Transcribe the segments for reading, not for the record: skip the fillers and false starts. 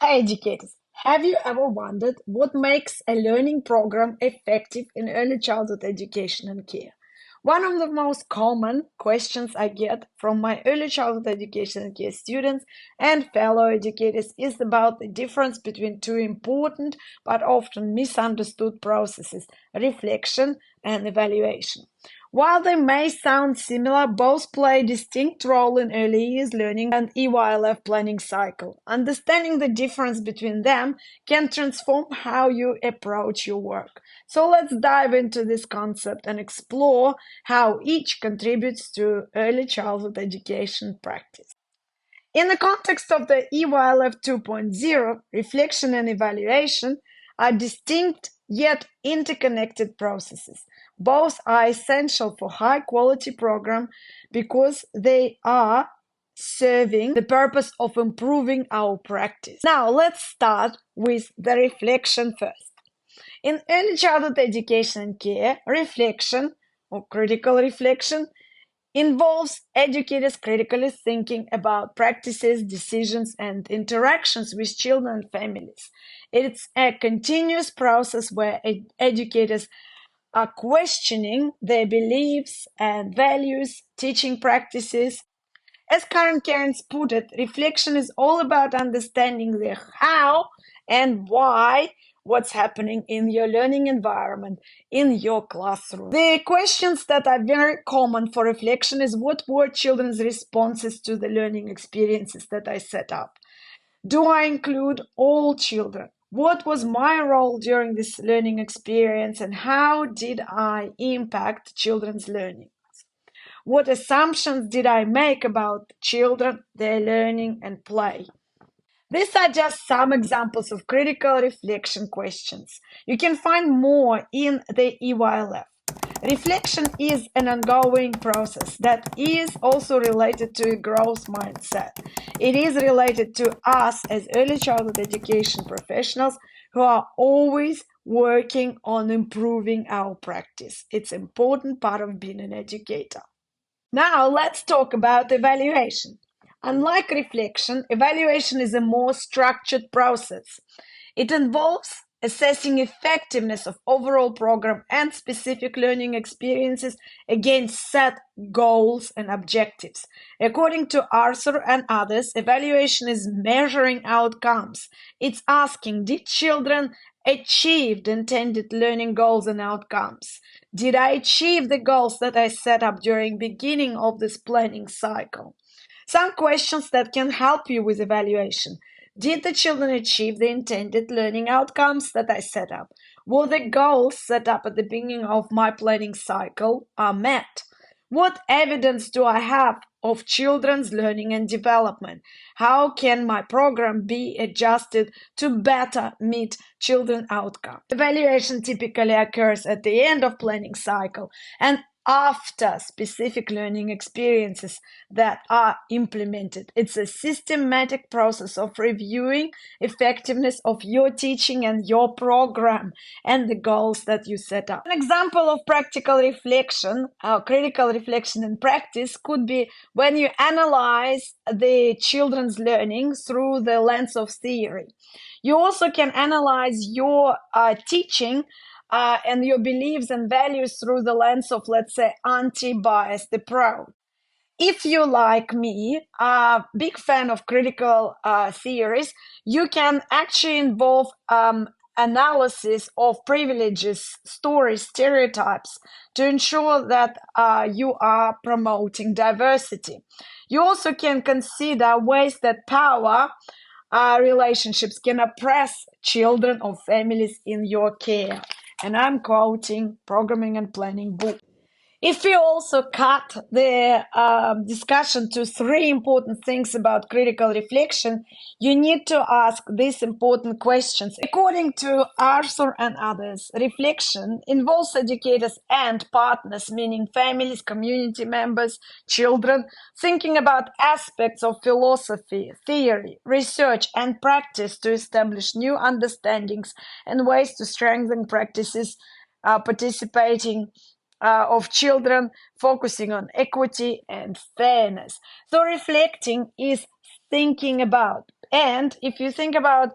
Hi, educators. Have you ever wondered what makes a learning program effective in early childhood education and care? One of the most common questions I get from my early childhood education and care students and fellow educators is about the difference between two important but often misunderstood processes, reflection and evaluation. While they may sound similar, both play a distinct role in early years learning and EYLF planning cycle. Understanding the difference between them can transform how you approach your work. So let's dive into this concept and explore how each contributes to early childhood education practice. In the context of the EYLF 2.0, reflection and evaluation are distinct yet interconnected processes. Both are essential for high-quality program because they are serving the purpose of improving our practice. Now, let's start with the reflection first. In early childhood education and care, reflection or critical reflection involves educators critically thinking about practices, decisions, and interactions with children and families. It's a continuous process where educators are questioning their beliefs and values, teaching practices. As Karen Cairns put it, reflection is all about understanding the how and why what's happening in your learning environment, in your classroom. The questions that are very common for reflection is what were children's responses to the learning experiences that I set up? Do I include all children? What was my role during this learning experience and how did I impact children's learning? What assumptions did I make about children, their learning and play? These are just some examples of critical reflection questions. You can find more in the EYLF. Reflection is an ongoing process that is also related to a growth mindset. It is related to us as early childhood education professionals who are always working on improving our practice. It's an important part of being an educator. Now let's talk about evaluation. Unlike reflection, evaluation is a more structured process. It involves assessing effectiveness of overall program and specific learning experiences against set goals and objectives. According to Arthur and others, evaluation is measuring outcomes. It's asking, did children achieve the intended learning goals and outcomes? Did I achieve the goals that I set up during beginning of this planning cycle? Some questions that can help you with evaluation. Did the children achieve the intended learning outcomes that I set up? Were the goals set up at the beginning of my planning cycle are met? What evidence do I have of children's learning and development? How can my program be adjusted to better meet children outcome? Evaluation typically occurs at the end of planning cycle and after specific learning experiences that are implemented. It's a systematic process of reviewing effectiveness of your teaching and your program and the goals that you set up. An example of practical reflection, critical reflection in practice could be when you analyze the children's learning through the lens of theory. You also can analyze your teaching and your beliefs and values through the lens of, let's say, anti-biased approach. If you, like me, are a big fan of critical theories, you can actually involve analysis of privileges, stories, stereotypes to ensure that you are promoting diversity. You also can consider ways that power relationships can oppress children or families in your care. And I'm quoting Programming and Planning book. If we also cut the discussion to three important things about critical reflection, you need to ask these important questions. According to Arthur and others, reflection involves educators and partners, meaning families, community members, children, thinking about aspects of philosophy, theory, research, and practice to establish new understandings and ways to strengthen practices, participating of children, focusing on equity and fairness. So reflecting is thinking about And if you think about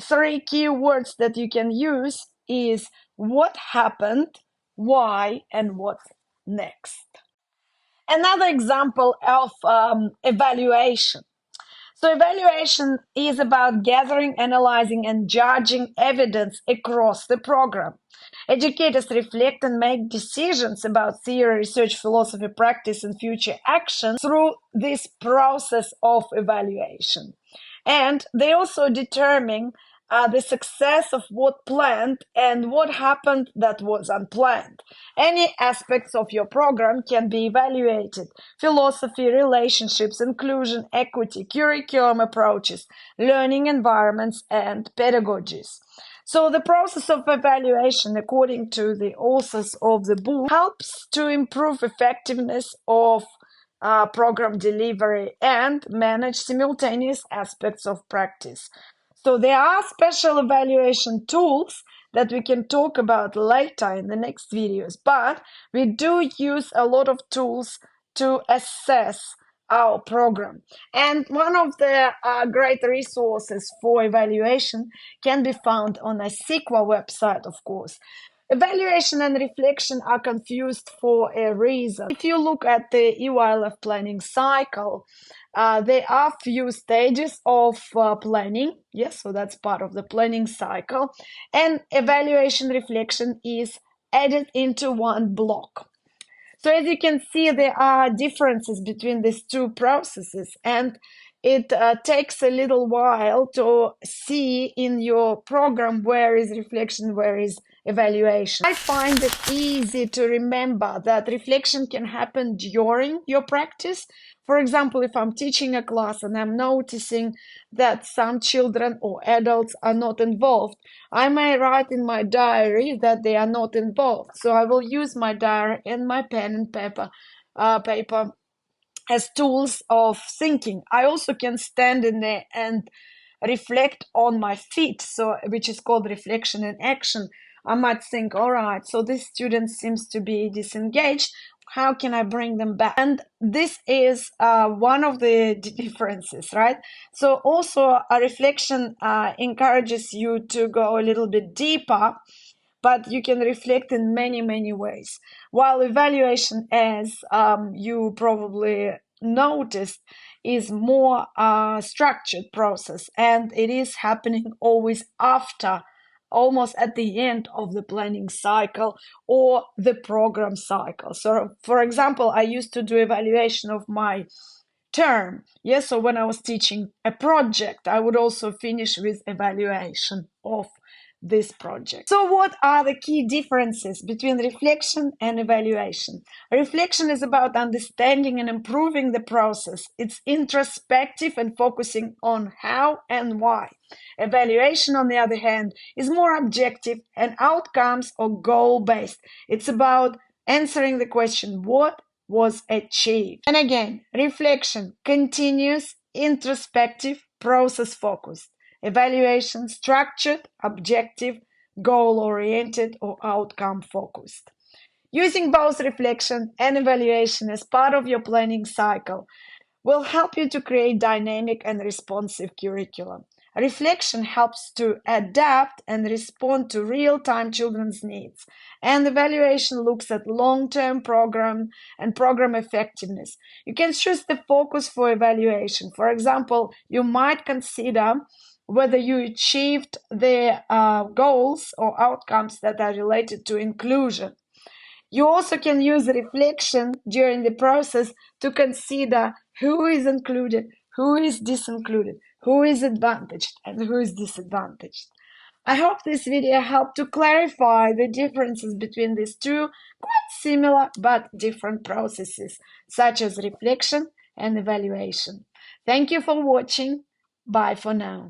three key words that you can use is what happened, why, and what next. Another example of evaluation. So evaluation is about gathering, analyzing, and judging evidence across the program. Educators reflect and make decisions about theory, research, philosophy, practice, and future action through this process of evaluation. And they also determine the success of what planned and what happened that was unplanned. Any aspects of your program can be evaluated: philosophy, relationships, inclusion, equity, curriculum approaches, learning environments, and pedagogies. So the process of evaluation, according to the authors of the book, helps to improve effectiveness of program delivery and manage simultaneous aspects of practice. So there are special evaluation tools that we can talk about later in the next videos, but we do use a lot of tools to assess our program. And one of the great resources for evaluation can be found on a CEQA website, of course. Evaluation and reflection are confused for a reason. If you look at the EYLF planning cycle, there are few stages of planning. Yes, so that's part of the planning cycle. And evaluation reflection is added into one block. So as you can see, there are differences between these two processes, and it takes a little while to see in your program where is reflection, where is evaluation. I find it easy to remember that reflection can happen during your practice. For example, if I'm teaching a class and I'm noticing that some children or adults are not involved, I may write in my diary that they are not involved. So I will use my diary and my pen and paper as tools of thinking. I also can stand in there and reflect on my feet, so which is called reflection in action. I might think, all right, so this student seems to be disengaged. How can I bring them back? And this is one of the differences, right? So also a reflection encourages you to go a little bit deeper, but you can reflect in many, many ways. While evaluation, as you probably noticed, is more structured process, and it is happening always after, almost at the end of the planning cycle or the program cycle. So for example, I used to do evaluation of my term. Yes, so when I was teaching a project, I would also finish with evaluation of this project. So what are the key differences between reflection and evaluation? Reflection is about understanding and improving the process. It's introspective and focusing on how and why. Evaluation, on the other hand, is more objective and outcomes or goal-based. It's about answering the question, what was achieved? And again, reflection, continuous, introspective, process-focused. Evaluation, structured, objective, goal-oriented, or outcome-focused. Using both reflection and evaluation as part of your planning cycle will help you to create dynamic and responsive curriculum. Reflection helps to adapt and respond to real-time children's needs, and evaluation looks at long-term program and program effectiveness. You can choose the focus for evaluation. For example, you might consider whether you achieved the goals or outcomes that are related to inclusion. You also can use reflection during the process to consider who is included, who is disincluded, who is advantaged, and who is disadvantaged. I hope this video helped to clarify the differences between these two quite similar but different processes, such as reflection and evaluation. Thank you for watching. Bye for now.